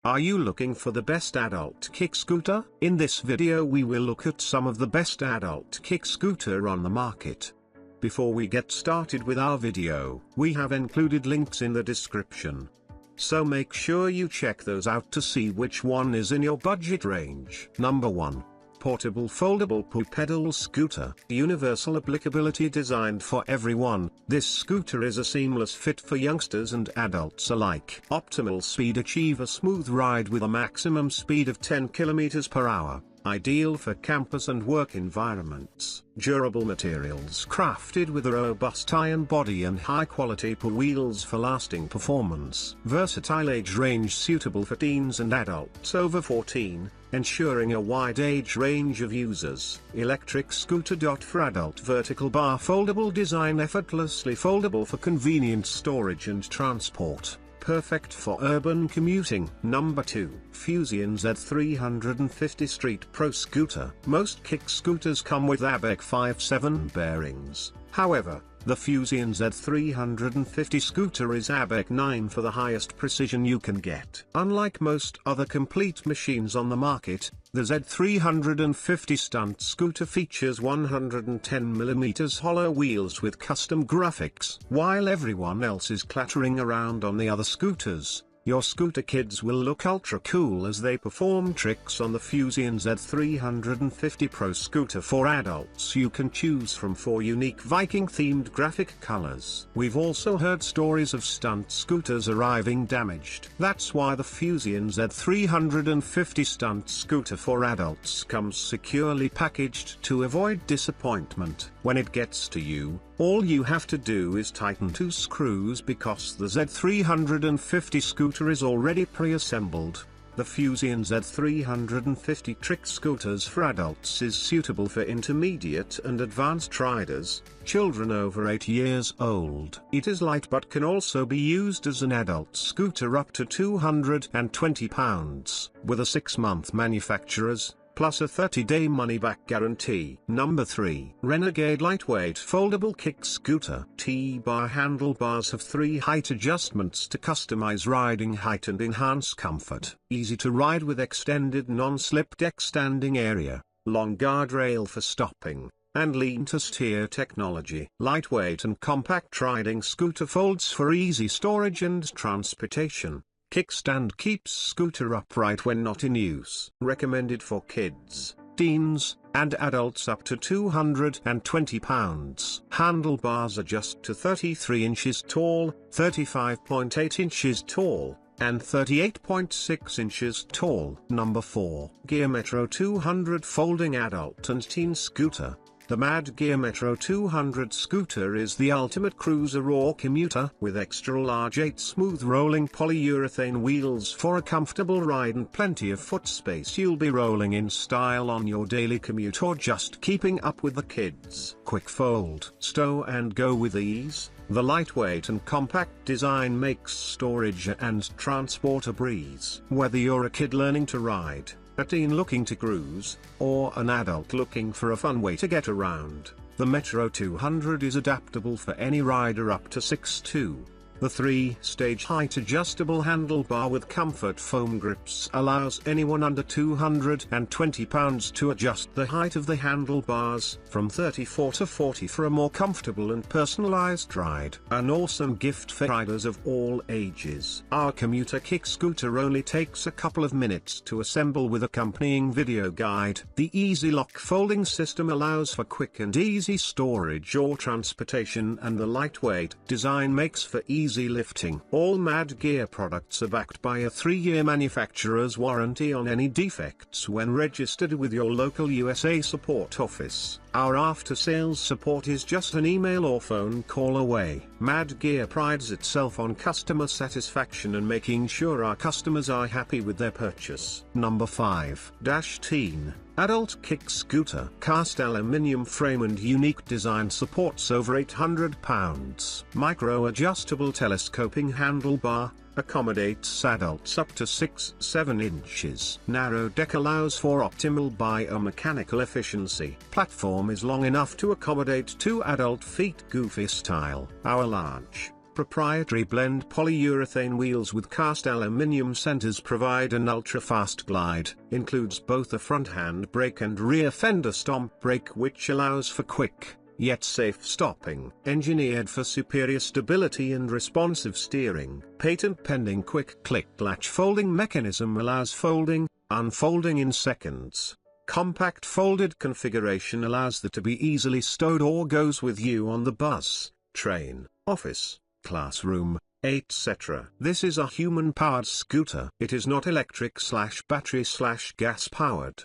Are you looking for the best adult kick scooter? In this video we will look at some of the best adult kick scooter on the market. Before we get started with our video, we have included links in the description. So make sure you check those out to see which one is in your budget range. Number 1. Portable Foldable Pedal Scooter. Universal applicability designed for everyone, this scooter is a seamless fit for youngsters and adults alike. Optimal speed. Achieve a smooth ride with a maximum speed of 10 km per hour. Ideal for campus and work environments. Durable materials crafted with a robust iron body and high-quality wheels for lasting performance. Versatile age range suitable for teens and adults over 14, ensuring a wide age range of users. Electric scooter. For adult vertical bar foldable design, effortlessly foldable for convenient storage and transport. Perfect for urban commuting. Number 2. Fuzion Z350 Street Pro Scooter. Most kick scooters come with ABEC 5.7 bearings. However, the Fuzion Z350 scooter is ABEC 9 for the highest precision you can get. Unlike most other complete machines on the market, the Z350 stunt scooter features 110mm hollow wheels with custom graphics. While everyone else is clattering around on the other scooters, your scooter kids will look ultra cool as they perform tricks on the Fuzion Z350 Pro Scooter. For adults, you can choose from 4 unique Viking-themed graphic colors. We've also heard stories of stunt scooters arriving damaged. That's why the Fuzion Z350 stunt scooter for adults comes securely packaged to avoid disappointment. When it gets to you, all you have to do is tighten 2 screws because the Z350 scooter is already pre-assembled. The Fuzion Z350 trick scooters for adults is suitable for intermediate and advanced riders, children over 8 years old. It is light but can also be used as an adult scooter up to 220 pounds, with a 6-month manufacturer's plus a 30-day money-back guarantee. Number 3. Renegade Lightweight Foldable Kick Scooter. T-bar handlebars have 3 height adjustments to customize riding height and enhance comfort. Easy to ride with extended non-slip deck standing area, long guardrail for stopping, and lean-to-steer technology. Lightweight and compact riding scooter folds for easy storage and transportation. Kickstand keeps scooter upright when not in use. Recommended for kids, teens, and adults up to 220 pounds. Handlebars adjust to 33 inches tall, 35.8 inches tall, and 38.6 inches tall. Number 4. Gear Metro 200 Folding Adult and Teen Scooter. The Mad Gear Metro 200 scooter is the ultimate cruiser or commuter with extra large 8 smooth rolling polyurethane wheels for a comfortable ride and plenty of foot space. You'll be rolling in style on your daily commute or just keeping up with the kids. Quick fold, stow and go with ease. The lightweight and compact design makes storage and transport a breeze. Whether you're a kid learning to ride, a teen looking to cruise, or an adult looking for a fun way to get around, the Metro 200 is adaptable for any rider up to 6'2". The 3-stage height-adjustable handlebar with comfort foam grips allows anyone under 220 pounds to adjust the height of the handlebars from 34 to 40 for a more comfortable and personalized ride. An awesome gift for riders of all ages. Our commuter kick scooter only takes a couple of minutes to assemble with accompanying video guide. The Easy Lock folding system allows for quick and easy storage or transportation, and the lightweight design makes for easy lifting. All Mad Gear products are backed by a 3-year manufacturer's warranty on any defects when registered with your local USA support office. Our after-sales support is just an email or phone call away. Mad Gear prides itself on customer satisfaction and making sure our customers are happy with their purchase. Number 5. Teen Adult Kick Scooter. Cast aluminium frame and unique design supports over 800 pounds. Micro-adjustable telescoping handlebar, accommodates adults up to 6-7 inches. Narrow deck allows for optimal biomechanical efficiency. Platform is long enough to accommodate 2 adult feet. Goofy style. Our large, proprietary blend polyurethane wheels with cast aluminium centers provide an ultra-fast glide. Includes both a front hand brake and rear fender stomp brake, which allows for quick, yet safe stopping. Engineered for superior stability and responsive steering. Patent-pending quick click latch folding mechanism allows folding, unfolding in seconds. Compact folded configuration allows the to be easily stowed or goes with you on the bus, train, office, classroom, etc. This is a human-powered scooter. It is not electric/battery/gas powered.